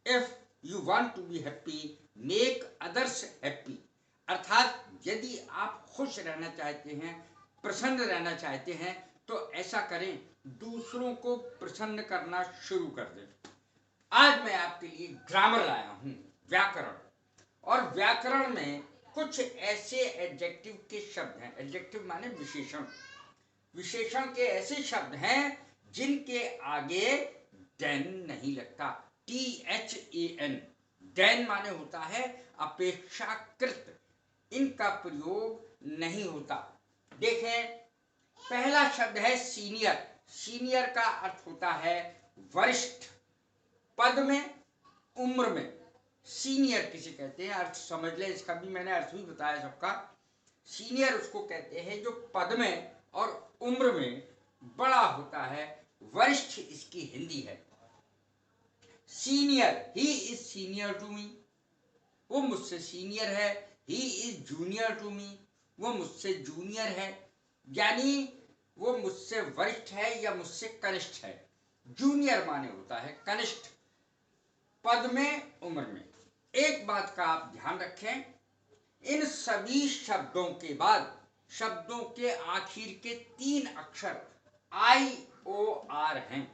If you want to be happy make others happy. अर्थात यदि आप खुश रहना चाहते हैं, प्रसन्न रहना चाहते हैं, तो ऐसा करें, दूसरों को प्रसन्न करना शुरू कर दें। आज मैं आपके लिए ग्रामर लाया हूं, व्याकरण। और व्याकरण में कुछ ऐसे एडजेक्टिव के शब्द हैं, एडजेक्टिव माने विशेषण, विशेषण के ऐसे शब्द हैं जिनके आगे देन नहीं लगता, THAN। देन माने होता है अपेक्षाकृत, इनका प्रयोग नहीं होता। देखें, पहला शब्द है सीनियर। सीनियर का अर्थ होता है वरिष्ठ, पद में, उम्र में। सीनियर किसे कहते हैं, अर्थ समझ ले, इसका भी मैंने अर्थ भी बताया सबका। सीनियर उसको कहते हैं जो पद में और उम्र में बड़ा होता है, वरिष्ठ इसकी हिंदी है। Senior, he is senior to me, वो मुझसे सीनियर है। He is junior to me, वो मुझसे जूनियर है, यानी वो मुझसे वरिष्ठ है या मुझसे कनिष्ठ है। जूनियर माने होता है कनिष्ठ, पद में, उम्र में। एक बात का आप ध्यान रखें, इन सभी शब्दों के बाद शब्दों के आखिर के 3 अक्षर IOR हैं।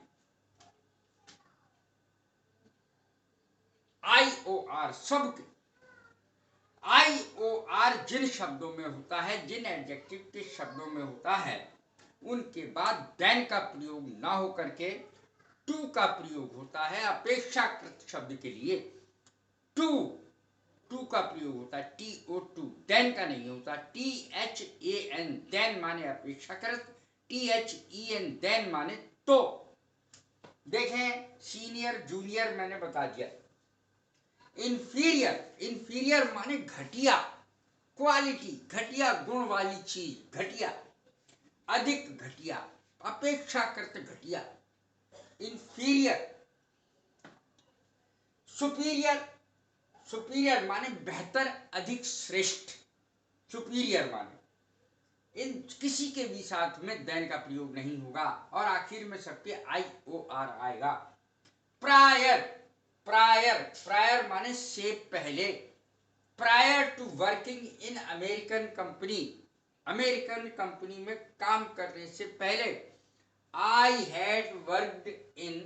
IOR सबके। IOR जिन शब्दों में होता है, जिन एडजेक्टिव के शब्दों में होता है, उनके बाद देन का प्रयोग ना हो करके टू का प्रयोग होता है अपेक्षाकृत शब्द के लिए। टू का प्रयोग होता है, TO2, देन का नहीं होता। THAN, देन माने अपेक्षाकृत, THEN, देन माने तो। देखें, सीनियर जूनियर मैंने बता दिया। इंफीरियर, इंफीरियर माने घटिया, क्वालिटी, घटिया गुण वाली चीज, घटिया, अधिक घटिया, अपेक्षाकृत घटिया, इंफीरियर। सुपीरियर, सुपीरियर माने बेहतर, अधिक श्रेष्ठ, सुपीरियर माने। इन किसी के भी साथ में देन का प्रयोग नहीं होगा और आखिर में सबके IOR आएगा। प्रायर, प्रायर, प्रायर माने से पहले। Prior to working in American company, American company में काम करने से पहले। I had worked in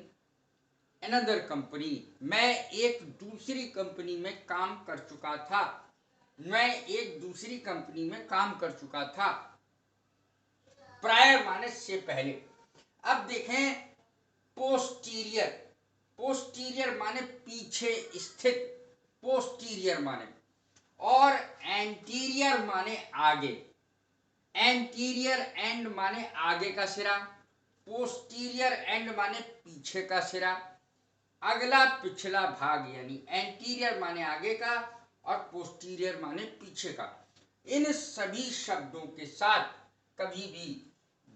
another company, मैं एक दूसरी कंपनी में काम कर चुका था, मैं एक दूसरी कंपनी में काम कर चुका था। प्रायर माने से पहले। अब देखें, पोस्टीरियर, पोस्टीरियर माने पीछे स्थित, पोस्टीरियर माने। और एंटीरियर माने आगे, एंटीरियर एंड माने आगे का सिरा, पोस्टीरियर एंड माने पीछे का सिरा, अगला पिछला भाग, यानी एंटीरियर माने आगे का और पोस्टीरियर माने पीछे का। इन सभी शब्दों के साथ कभी भी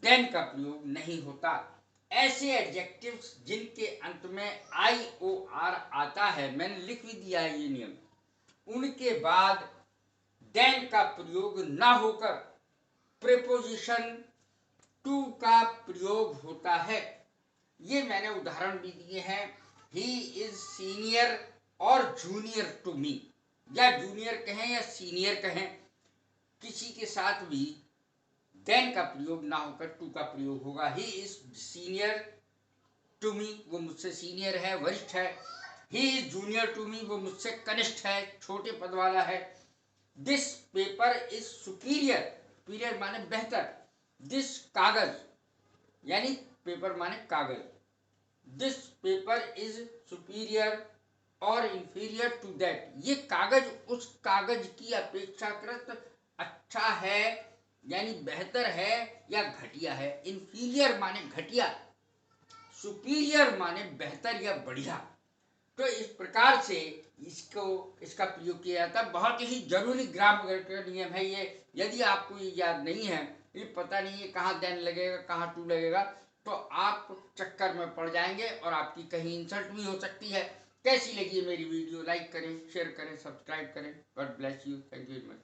देन का प्रयोग नहीं होता। ऐसे एडजेक्टिव्स जिनके अंत में IOR आता है, मैंने लिख भी दिया है ये नियम, उनके बाद देन का प्रयोग ना होकर प्रीपोजिशन टू का प्रयोग होता है। ये मैंने उदाहरण भी दिए हैं। ही इज सीनियर और जूनियर टू मी, या जूनियर कहें या सीनियर कहें, किसी के साथ भी देन का प्रयोग ना होकर टू का प्रयोग होगा। He is senior to me, वो मुझसे सीनियर है, वरिष्ठ है। He is junior to me, वो मुझसे कनिष्ठ है, छोटे पद वाला है। This paper is superior, superior माने बेहतर। दिस कागज, यानी पेपर माने कागज। दिस पेपर इज सुपीरियर और इंफीरियर टू दैट, ये कागज उस कागज की अपेक्षाकृत अच्छा है, यानी बेहतर है या घटिया है। इंफीरियर माने घटिया, सुपीरियर माने बेहतर या बढ़िया। तो इस प्रकार से इसका प्रयोग किया जाता है। बहुत ही जरूरी ग्रामर का नियम है ये। यदि आपको ये याद नहीं है, ये पता नहीं है कहाँ देन लगेगा कहाँ टू लगेगा, तो आप चक्कर में पड़ जाएंगे और आपकी कहीं इंसल्ट भी हो सकती है। कैसी लगी मेरी वीडियो? लाइक करें, शेयर करें, सब्सक्राइब करें। God bless you, thank you very much.